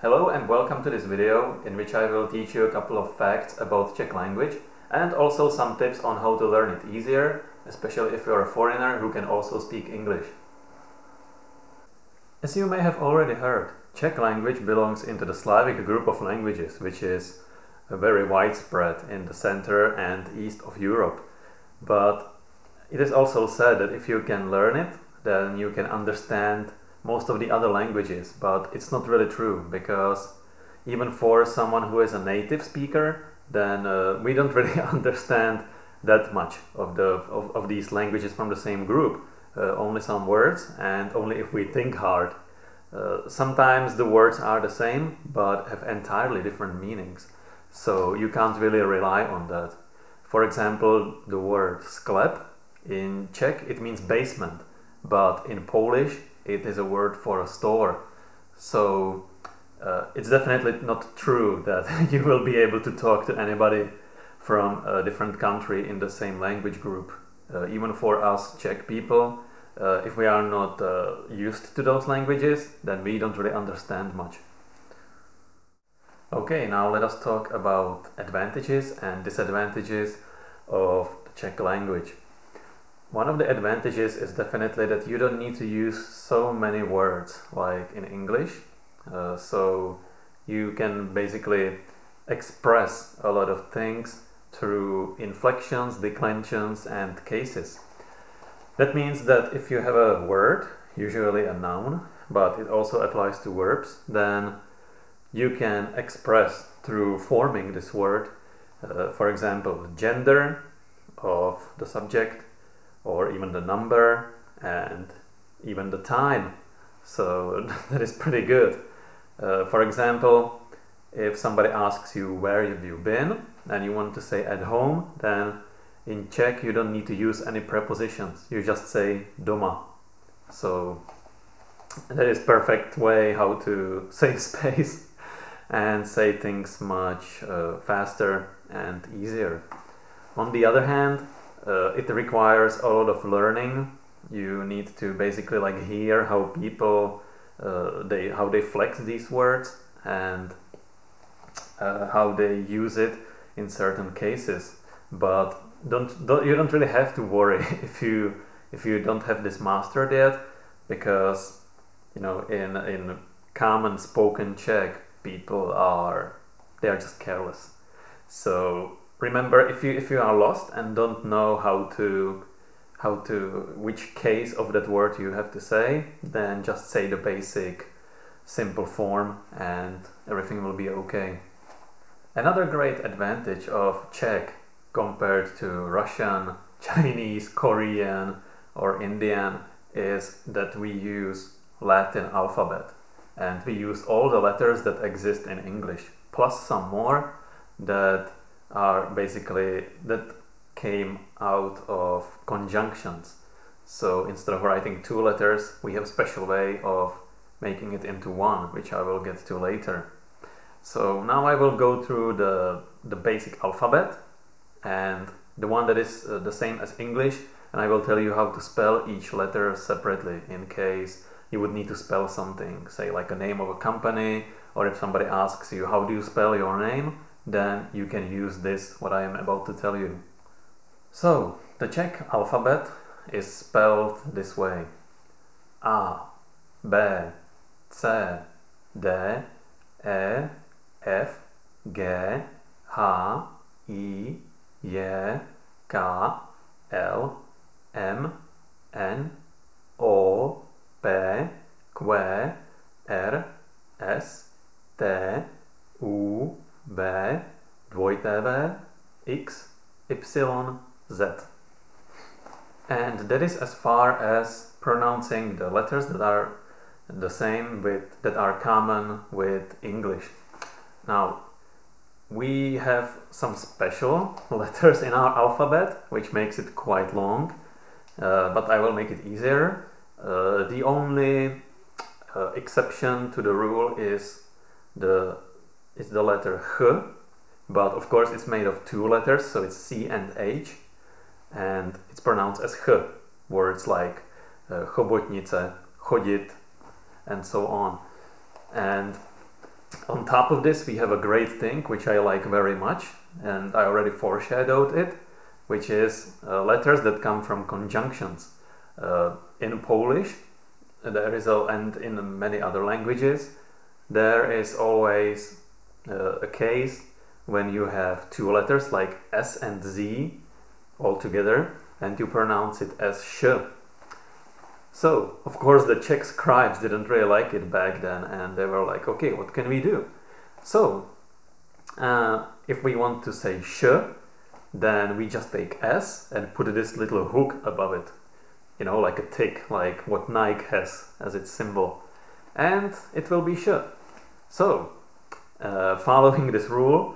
Hello and welcome to this video in which I will teach you a couple of facts about Czech language and also some tips on how to learn it easier, especially if you're a foreigner who can also speak English. As you may have already heard, Czech language belongs into the Slavic group of languages, which is very widespread in the center and east of Europe. But it is also said that if you can learn it, then you can understand most of the other languages, but it's not really true, because even for someone who is a native speaker, then we don't really understand that much of these languages from the same group. Only some words, and only if we think hard. Sometimes the words are the same, but have entirely different meanings, so you can't really rely on that. For example, the word sklep, in Czech it means basement, but in Polish it is a word for a store. So it's definitely not true that you will be able to talk to anybody from a different country in the same language group. Even for us Czech people, if we are not used to those languages, then we don't really understand much. Okay, now let us talk about advantages and disadvantages of the Czech language. One of the advantages is definitely that you don't need to use so many words like in English, so you can basically express a lot of things through inflections, declensions and cases. That means that if you have a word, usually a noun, but it also applies to verbs, then you can express through forming this word, for example, gender of the subject, or even the number and even the time. So that is pretty good. For example, if somebody asks you where have you been and you want to say at home, then in Czech you don't need to use any prepositions. You just say doma. So that is perfect way how to save space and say things much faster and easier. On the other hand, it requires a lot of learning. You need to basically hear how people how they flex these words and how they use it in certain cases. But you don't really have to worry if you don't have this mastered yet, because in common spoken Czech, people are just careless. So remember, if you are lost and don't know which case of that word you have to say, then just say the basic simple form and everything will be okay. Another great advantage of Czech compared to Russian, Chinese, Korean or Indian is that we use Latin alphabet, and we use all the letters that exist in English, plus some more that are basically that came out of conjunctions. So instead of writing two letters, we have a special way of making it into one, which I will get to later. So now I will go through the basic alphabet and the one that is the same as English, and I will tell you how to spell each letter separately in case you would need to spell something, say like a name of a company, or if somebody asks you how do you spell your name, then you can use this, what I am about to tell you. So, the Czech alphabet is spelled this way: A, B, C, D, E, F, G, H, I, J, K, L, M, N, O, P, Q, R, S, T, U, V, dvojité V, X, Y, Z. And that is as far as pronouncing the letters that are the same that are common with English. Now, we have some special letters in our alphabet, which makes it quite long, but I will make it easier. The only exception to the rule is the letter H, but of course it's made of two letters, so it's C and H, and it's pronounced as H. Words like chobotnice, chodit, and so on. And On top of this, we have a great thing which I like very much, and I already foreshadowed it, which is letters that come from conjunctions. In Polish, there is and in many other languages, there is always a case when you have two letters like S and Z all together, and you pronounce it as sh. So, of course, the Czech scribes didn't really like it back then, and they were like, okay, what can we do? So, if we want to say sh, then we just take S and put this little hook above it. You know, like a tick, like what Nike has as its symbol. And it will be sh. So, following this rule,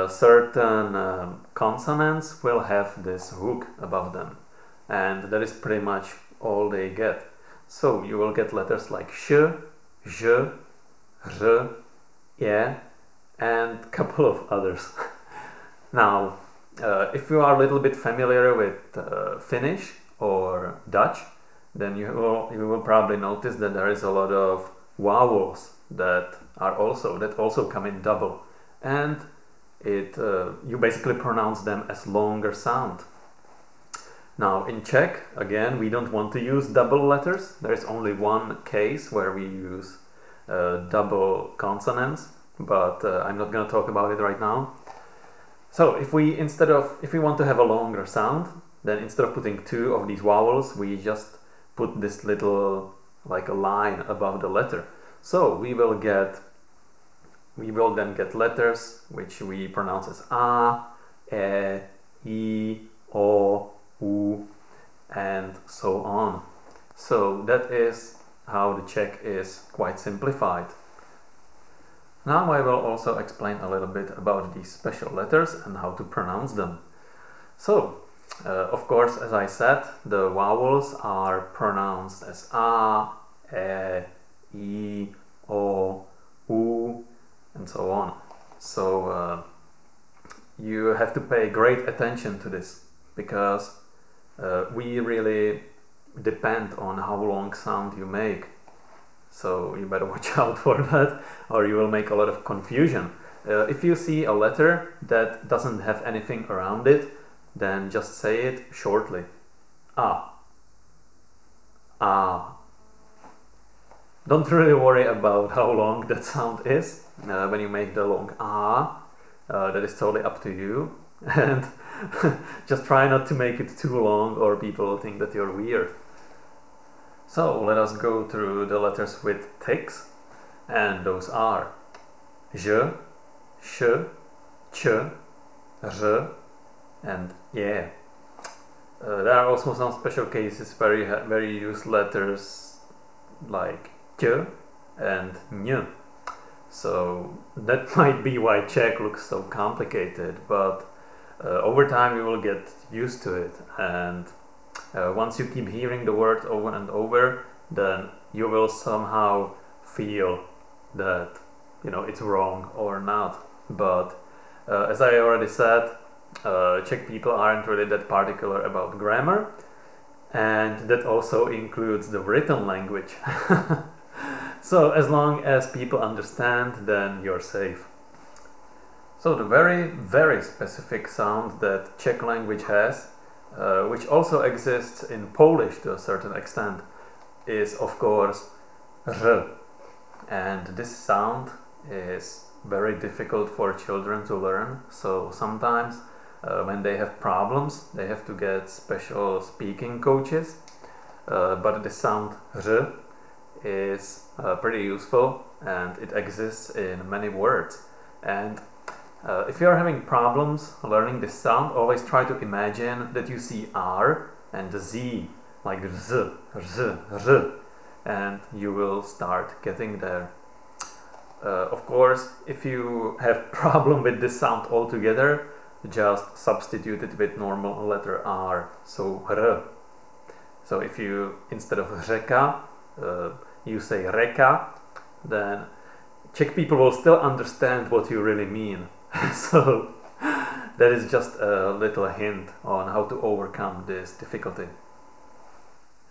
certain consonants will have this hook above them. And that is pretty much all they get. So you will get letters like sh, j, r, e, and a couple of others. Now, if you are a little bit familiar with Finnish or Dutch, then you will probably notice that there is a lot of vowels that also come in double, and you basically pronounce them as longer sound. Now in Czech, again, we don't want to use double letters. There is only one case where we use double consonants, but I'm not going to talk about it right now. So if we want to have a longer sound, then instead of putting two of these vowels, we just put this little, like a line above the letter. So we will then get letters which we pronounce as a, e, i, o, u, and so on. So that is how the Czech is quite simplified. Now I will also explain a little bit about these special letters and how to pronounce them. So, of course, as I said, the vowels are pronounced as a, e, i, o, u, and so on. So you have to pay great attention to this, because we really depend on how long sound you make. So you better watch out for that, or you will make a lot of confusion. If you see a letter that doesn't have anything around it, then just say it shortly. Ah. Ah. Don't really worry about how long that sound is when you make the long ah. That is totally up to you. And just try not to make it too long, or people will think that you're weird. So let us go through the letters with ticks, and those are j, sh, ch, r, and yeah. There are also some special cases where you use letters like k and ny. So that might be why Czech looks so complicated, but over time you will get used to it, and once you keep hearing the word over and over, then you will somehow feel that, you know, it's wrong or not. But as I already said, Czech people aren't really that particular about grammar, and that also includes the written language. So as long as people understand, then you're safe. So the very, very specific sound that Czech language has, which also exists in Polish to a certain extent, is of course r. And this sound is very difficult for children to learn, so sometimes when they have problems they have to get special speaking coaches, but the sound r is pretty useful, and it exists in many words. And if you're having problems learning this sound, always try to imagine that you see R and Z, like Z, Z, R, and you will start getting there. Of course, if you have problem with this sound altogether, just substitute it with normal letter R, so R. So if you, instead of řeka, you say reka, then Czech people will still understand what you really mean. So that is just a little hint on how to overcome this difficulty.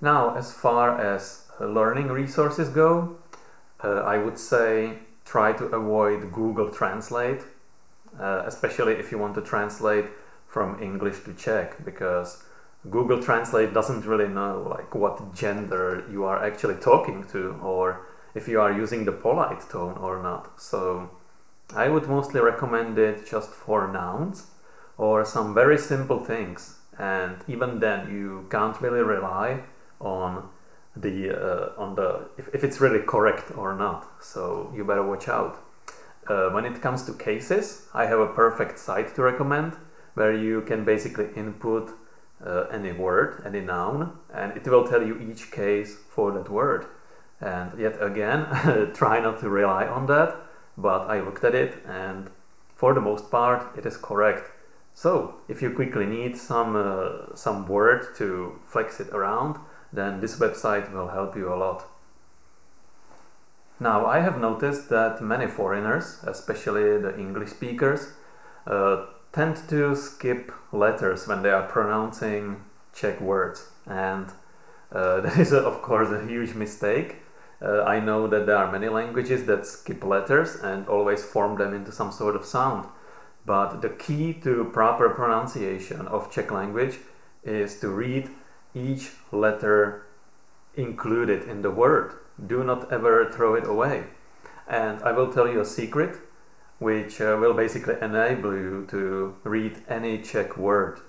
Now, as far as learning resources go, I would say try to avoid Google Translate, especially if you want to translate from English to Czech, because Google Translate doesn't really know like what gender you are actually talking to, or if you are using the polite tone or not. So I would mostly recommend it just for nouns or some very simple things, and even then you can't really rely on if it's really correct or not, so you better watch out. When it comes to cases, I have a perfect site to recommend where you can basically input any word, any noun, and it will tell you each case for that word. And yet again, try not to rely on that, but I looked at it and for the most part it is correct. So if you quickly need some word to flex it around, then this website will help you a lot. Now, I have noticed that many foreigners, especially the English speakers, tend to skip letters when they are pronouncing Czech words, and that is of course a huge mistake. I know that there are many languages that skip letters and always form them into some sort of sound, but the key to proper pronunciation of Czech language is to read each letter included in the word. Do not ever throw it away. And I will tell you a secret which will basically enable you to read any Czech word.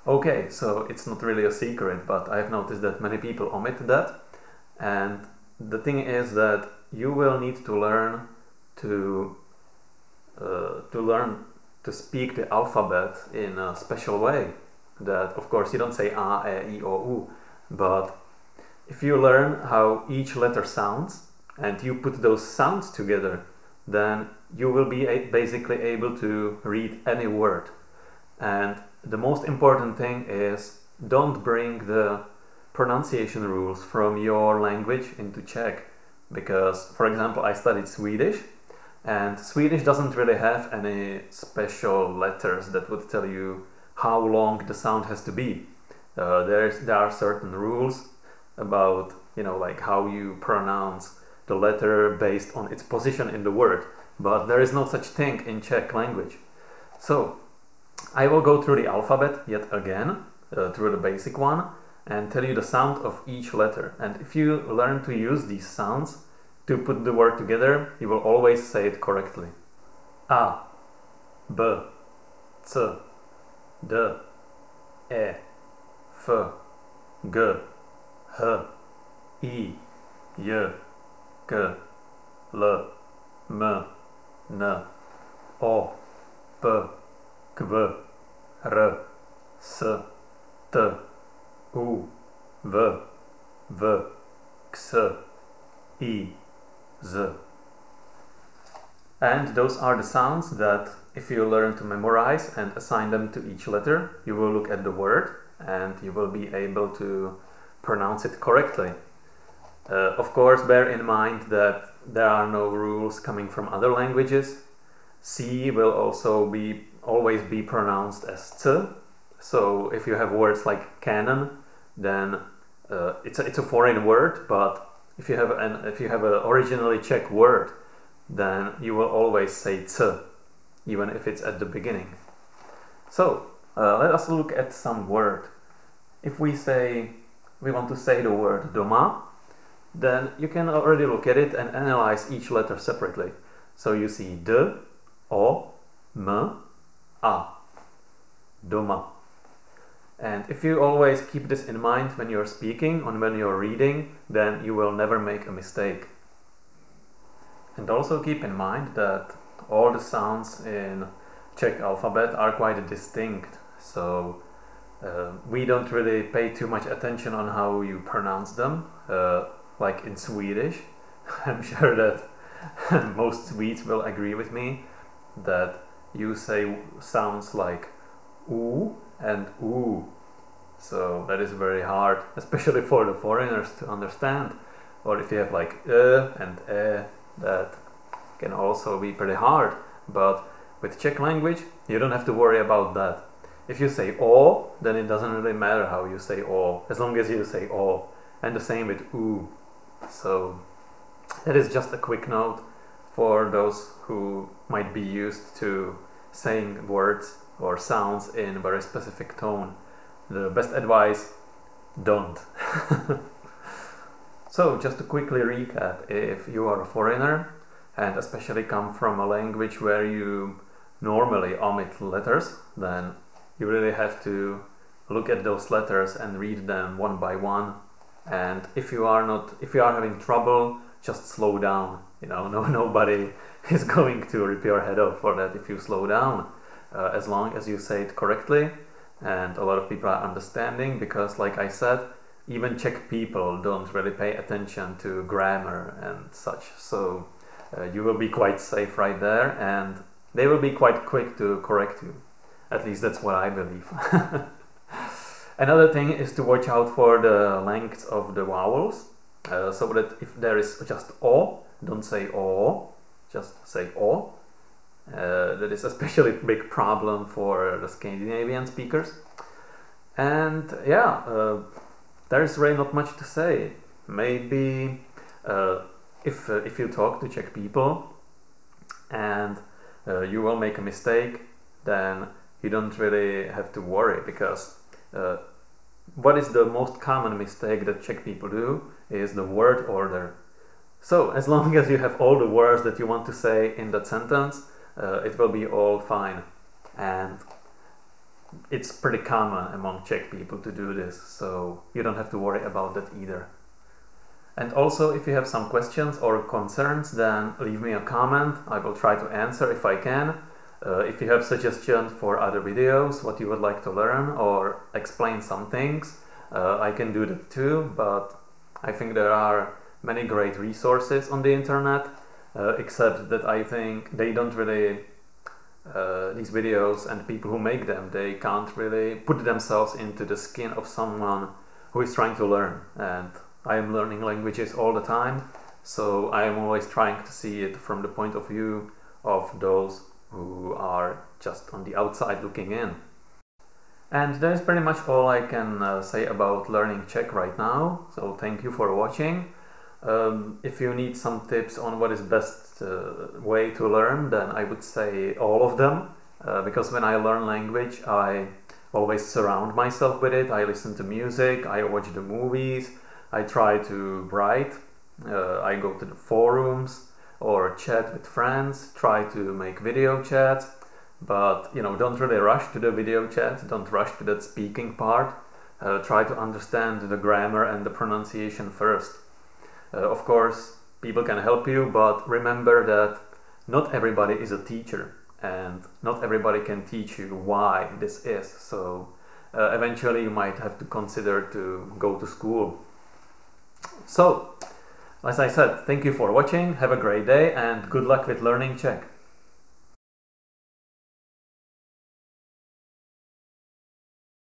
Okay, so it's not really a secret, but I've noticed that many people omit that. And the thing is that you will need to learn to speak the alphabet in a special way. That, of course, you don't say a, e, I, o, u, but if you learn how each letter sounds and you put those sounds together, then you will be basically able to read any word. And the most important thing is don't bring the pronunciation rules from your language into Czech, because, for example, I studied Swedish, and Swedish doesn't really have any special letters that would tell you how long the sound has to be. There are certain rules about, like how you pronounce the letter based on its position in the word, but there is no such thing in Czech language. So I will go through the alphabet yet again, through the basic one, and tell you the sound of each letter. And if you learn to use these sounds to put the word together, you will always say it correctly. A, B, C, D, E, F, G, H, I, J, K, L, M, N, O, P, Q, R, S, T, U, V, X, I, Z. And those are the sounds that, if you learn to memorize and assign them to each letter, you will look at the word and you will be able to pronounce it correctly. Of course, bear in mind that there are no rules coming from other languages. C will also always be pronounced as C. So if you have words like cannon, then it's a foreign word, but if you have an originally Czech word, then you will always say C, even if it's at the beginning. So let us look at some word. If we want to say the word doma, then you can already look at it and analyze each letter separately. So you see D, O, M, A, doma. And if you always keep this in mind when you're speaking and when you're reading, then you will never make a mistake. And also keep in mind that all the sounds in Czech alphabet are quite distinct, so we don't really pay too much attention on how you pronounce them, like in Swedish. I'm sure that most Swedes will agree with me that you say sounds like oo and oo. So that is very hard, especially for the foreigners to understand. Or if you have like and that can also be pretty hard. But with Czech language, you don't have to worry about that. If you say o, then it doesn't really matter how you say o, as long as you say o. And the same with oo. So That is just a quick note for those who might be used to saying words or sounds in a very specific tone. The best advice, don't. So just to quickly recap, if you are a foreigner and especially come from a language where you normally omit letters, then you really have to look at those letters and read them one by one. And if you are having trouble, just slow down. You know, nobody is going to rip your head off for that if you slow down, as long as you say it correctly. And a lot of people are understanding, because like I said, even Czech people don't really pay attention to grammar and such. So you will be quite safe right there, and they will be quite quick to correct you. At least that's what I believe. Another thing is to watch out for the length of the vowels, so that if there is just O, don't say O, just say O. That is especially a big problem for the Scandinavian speakers. And yeah, there is really not much to say. Maybe if you talk to Czech people and you will make a mistake, then you don't really have to worry, because what is the most common mistake that Czech people do is the word order. So as long as you have all the words that you want to say in that sentence, it will be all fine. And it's pretty common among Czech people to do this, so you don't have to worry about that either. And also, if you have some questions or concerns, then leave me a comment. I will try to answer if I can. If you have suggestions for other videos, what you would like to learn or explain some things, I can do that too, but I think there are many great resources on the internet, except that I think they don't really, these videos and people who make them, they can't really put themselves into the skin of someone who is trying to learn. And I am learning languages all the time, so I am always trying to see it from the point of view of those who are just on the outside looking in. And that is pretty much all I can say about learning Czech right now, so thank you for watching. If you need some tips on what is best way to learn, then I would say all of them, because when I learn language I always surround myself with it. I listen to music, I watch the movies, I try to write, I go to the forums or chat with friends, try to make video chats, but you know, don't really rush to the video chat, don't rush to that speaking part. Try to understand the grammar and the pronunciation first. Of course, people can help you, but remember that not everybody is a teacher and not everybody can teach you why this is. So eventually you might have to consider to go to school. So, as I said, thank you for watching, have a great day and good luck with learning Czech.